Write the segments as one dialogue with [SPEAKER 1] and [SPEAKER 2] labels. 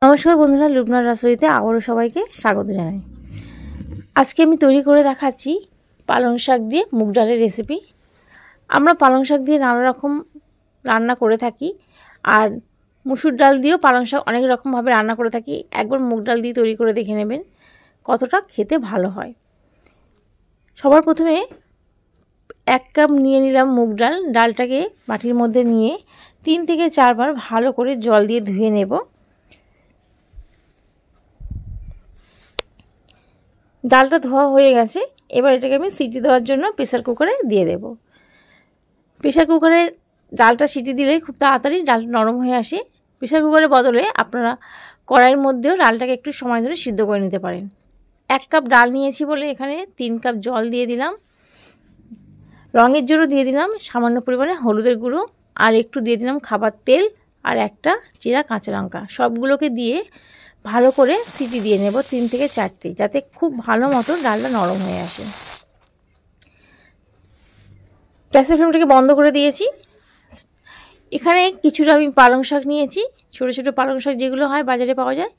[SPEAKER 1] নমস্কার বন্ধুরা, লুবনার রাসোইতে আবারও সবাইকে স্বাগত জানাই। আজকে আমি তৈরি করে দেখাচ্ছি পালং শাক দিয়ে মুগ ডালের রেসিপি। আমরা পালং শাক দিয়ে নানা রকম রান্না করে থাকি, আর মুসুর ডাল দিয়েও পালং শাক অনেক রকমভাবে রান্না করে থাকি। একবার মুগ ডাল দিয়ে তৈরি করে দেখে নেবেন কতটা খেতে ভালো হয়। সবার প্রথমে 1 কাপ নিয়ে নিলাম মুগ ডাল। ডালটাকে বাটির মধ্যে নিয়ে 3 থেকে 4 বার ভালো করে জল দিয়ে ধুয়ে নেব। ডালটা ধোয়া হয়ে গেছে। এবার এটাকে আমি সিটি দেওয়ার জন্য প্রেসার কুকারে দিয়ে দেব। প্রেসার কুকারে ডালটা সিটি দিলেই খুব তাড়াতাড়ি ডালটা নরম হয়ে আসে। প্রেসার কুকারের বদলে আপনারা কড়াইয়ের মধ্যেও ডালটাকে একটু সময় ধরে সিদ্ধ করে নিতে পারেন। 1 কাপ ডাল নিয়েছি বলে এখানে 3 কাপ জল দিয়ে দিলাম। রঙের জন্য দিয়ে দিলাম সামান্য পরিমাণে হলুদের গুঁড়ো, আর একটু দিয়ে দিলাম খাবার তেল, আর একটা চিরা কাঁচা লঙ্কা। সবগুলোকে দিয়ে ভালো করে সিটি দিয়ে নেব 3 থেকে 4টি, যাতে খুব ভালো মতো ডালটা নরম হয়ে আসে। গ্যাসের ফ্লেমটাকে বন্ধ করে দিয়েছি। এখানে কিছুটা আমি পালং শাক নিয়েছি, ছোটো ছোটো পালং শাক যেগুলো হয় বাজারে পাওয়া যায়।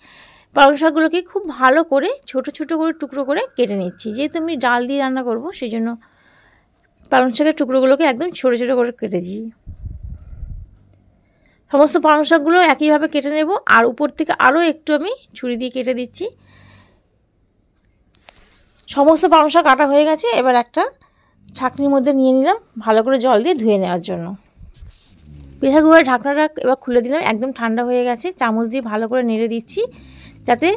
[SPEAKER 1] পালং শাকগুলোকে খুব ভালো করে ছোট ছোট করে টুকরো করে কেটে নিচ্ছি। যেহেতু আমি ডাল দিয়ে রান্না করব, সেই জন্য পালং শাকের টুকরোগুলোকে একদম ছোটো ছোটো করে কেটেছি। সমস্ত পালং শাকগুলো একইভাবে কেটে নেব, আর উপর থেকে আরও একটু আমি ছুরি দিয়ে কেটে দিচ্ছি। সমস্ত পালং শাক কাটা হয়ে গেছে। এবার একটা ছাঁকনির মধ্যে নিয়ে নিলাম ভালো করে জল দিয়ে ধুয়ে নেওয়ার জন্য। প্রেসার কুকারের ঢাকনাটা এবার খুলে দিলাম। একদম ঠান্ডা হয়ে গেছে। চামচ দিয়ে ভালো করে নেড়ে দিচ্ছি, যাতে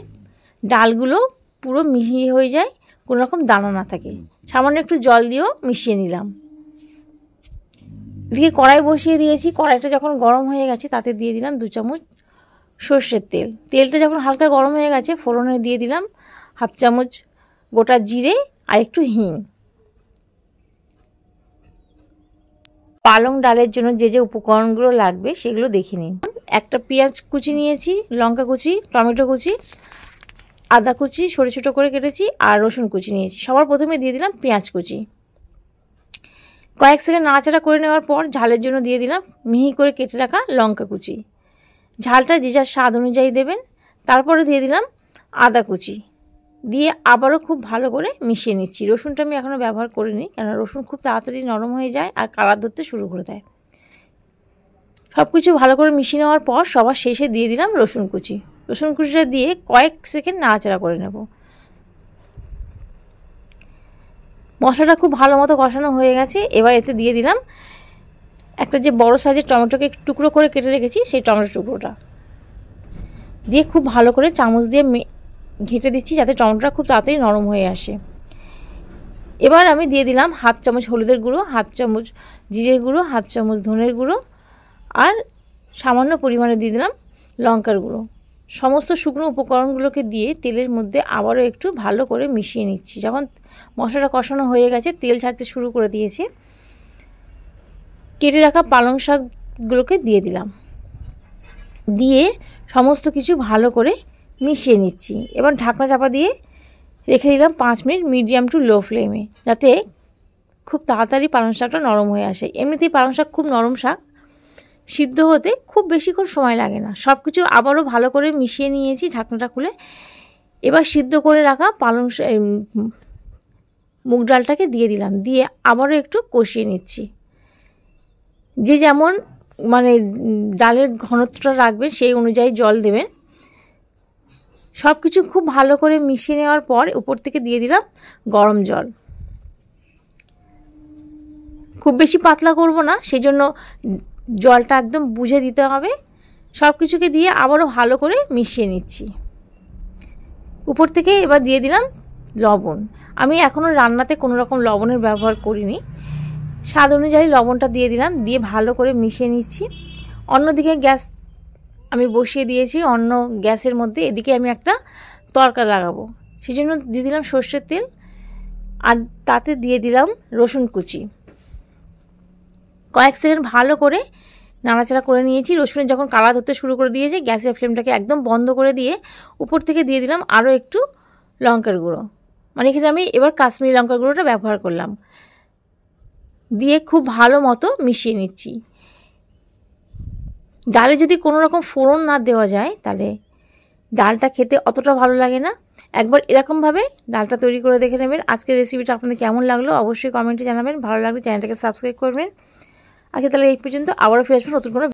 [SPEAKER 1] ডালগুলো পুরো মিহিয়ে হয়ে যায়, কোনো রকম দানা না থাকে। সামান্য একটু জল দিয়েও মিশিয়ে নিলাম। এদিকে কড়াই বসিয়ে দিয়েছি। কড়াইটা যখন গরম হয়ে গেছে তাতে দিয়ে দিলাম 2 চামচ সর্ষের তেল। তেলটা যখন হালকা গরম হয়ে গেছে ফোড়নে দিয়ে দিলাম 1/2 চামচ গোটা জিরে আর একটু হিং। পালং ডালের জন্য যে যে উপকরণগুলো লাগবে সেগুলো দেখে নিন। একটা পেঁয়াজ কুচি নিয়েছি, লঙ্কা কুচি, টমেটো কুচি, আদা কুচি ছোটো ছোটো করে কেটেছি, আর রসুন কুচি নিয়েছি। সবার প্রথমে দিয়ে দিলাম পেঁয়াজ কুচি। কয়েক সেকেন্ড নাড়াচাড়া করে নেওয়ার পর ঝালের জন্য দিয়ে দিলাম মিহি করে কেটে রাখা লঙ্কা কুচি। ঝালটা যে যার স্বাদ অনুযায়ী দেবেন। তারপরে দিয়ে দিলাম আদা কুচি, দিয়ে আবারও খুব ভালো করে মিশিয়ে নিচ্ছি। রসুনটা আমি এখনও ব্যবহার করিনি, কেন রসুন খুব তাড়াতাড়ি নরম হয়ে যায় আর কালার ধরতে শুরু করে দেয়। সব কিছু ভালো করে মিশিয়ে নেওয়ার পর সবার শেষে দিয়ে দিলাম রসুন কুচি। রসুন কুচিটা দিয়ে কয়েক সেকেন্ড নাড়াচাড়া করে নেব। মশলাটা খুব ভালো মতো কষানো হয়ে গেছে। এবার এতে দিয়ে দিলাম একটা যে বড় সাইজের টমেটোকে টুকরো করে কেটে রেখেছি, সেই টমেটো টুকরোটা দিয়ে খুব ভালো করে চামচ দিয়ে ঘেঁটে দিচ্ছি, যাতে টমেটোটা খুব তাড়াতাড়ি নরম হয়ে আসে। এবার আমি দিয়ে দিলাম 1/2 চামচ হলুদের গুঁড়ো, 1/2 চামচ জিরের গুঁড়ো, 1/2 চামচ ধনের গুঁড়ো, আর সামান্য পরিমাণে দিয়ে দিলাম লঙ্কার গুঁড়ো। সমস্ত শুকনো উপকরণগুলোকে দিয়ে তেলের মধ্যে আবারও একটু ভালো করে মিশিয়ে নিচ্ছি। যখন মশলাটা কষানো হয়ে গেছে, তেল ছাড়তে শুরু করে দিয়েছে, কেটে রাখা পালং শাকগুলোকে দিয়ে দিলাম। দিয়ে সমস্ত কিছু ভালো করে মিশিয়ে নিচ্ছি। এবার ঢাকনা চাপা দিয়ে রেখে দিলাম 5 মিনিট মিডিয়াম টু লো ফ্লেমে, যাতে খুব তাড়াতাড়ি পালং শাকটা নরম হয়ে আসে। এমনিতেই পালং শাক খুব নরম শাক, সিদ্ধ হতে খুব বেশিক্ষণ সময় লাগে না। সব কিছু আবারও ভালো করে মিশিয়ে নিয়েছি ঢাকনাটা খুলে। এবার সিদ্ধ করে রাখা মুগ ডালটাকে দিয়ে দিলাম, দিয়ে আবারও একটু কষিয়ে নিচ্ছি। যে যেমন ডালের ঘনত্বটা রাখবেন সেই অনুযায়ী জল দেবেন। সব কিছু খুব ভালো করে মিশিয়ে নেওয়ার পর উপর থেকে দিয়ে দিলাম গরম জল। খুব বেশি পাতলা করব না, সেই জন্য জলটা একদম বুঝে দিতে হবে। সব কিছুকে দিয়ে আবারও ভালো করে মিশিয়ে নিচ্ছি। উপর থেকে এবার দিয়ে দিলাম লবণ। আমি এখনও রান্নাতে কোনো রকম লবণের ব্যবহার করিনি। স্বাদ অনুযায়ী লবণটা দিয়ে দিলাম, দিয়ে ভালো করে মিশিয়ে নিচ্ছি। অন্যদিকে গ্যাস আমি বসিয়ে দিয়েছি অন্য গ্যাসের মধ্যে। এদিকে আমি একটা তড়কা লাগাবো, সেই জন্য দিয়ে দিলাম সর্ষের তেল, আর তাতে দিয়ে দিলাম রসুন কুচি। কয়েক সেকেন্ড ভালো করে নাড়াচাড়া করে নিয়েছি। রসুনের যখন কালার ধরতে শুরু করে দিয়েছে, গ্যাসের ফ্লেমটাকে একদম বন্ধ করে দিয়ে উপর থেকে দিয়ে দিলাম আরও একটু লঙ্কার গুঁড়ো। এখানে আমি এবার কাশ্মীরি লঙ্কার গুঁড়োটা ব্যবহার করলাম। দিয়ে খুব ভালো মতো মিশিয়ে নিচ্ছি। ডালে যদি কোনো রকম ফোড়ন না দেওয়া যায়, তাহলে ডালটা খেতে অতটা ভালো লাগে না। একবার এরকমভাবে ডালটা তৈরি করে দেখে নেবেন। আজকের রেসিপিটা আপনাদের কেমন লাগলো অবশ্যই কমেন্টে জানাবেন। ভালো লাগলে চ্যানেলটাকে সাবস্ক্রাইব করবেন। আচ্ছা তাহলে এই পর্যন্ত, আবারও ফিরে আসবো নতুন কোনো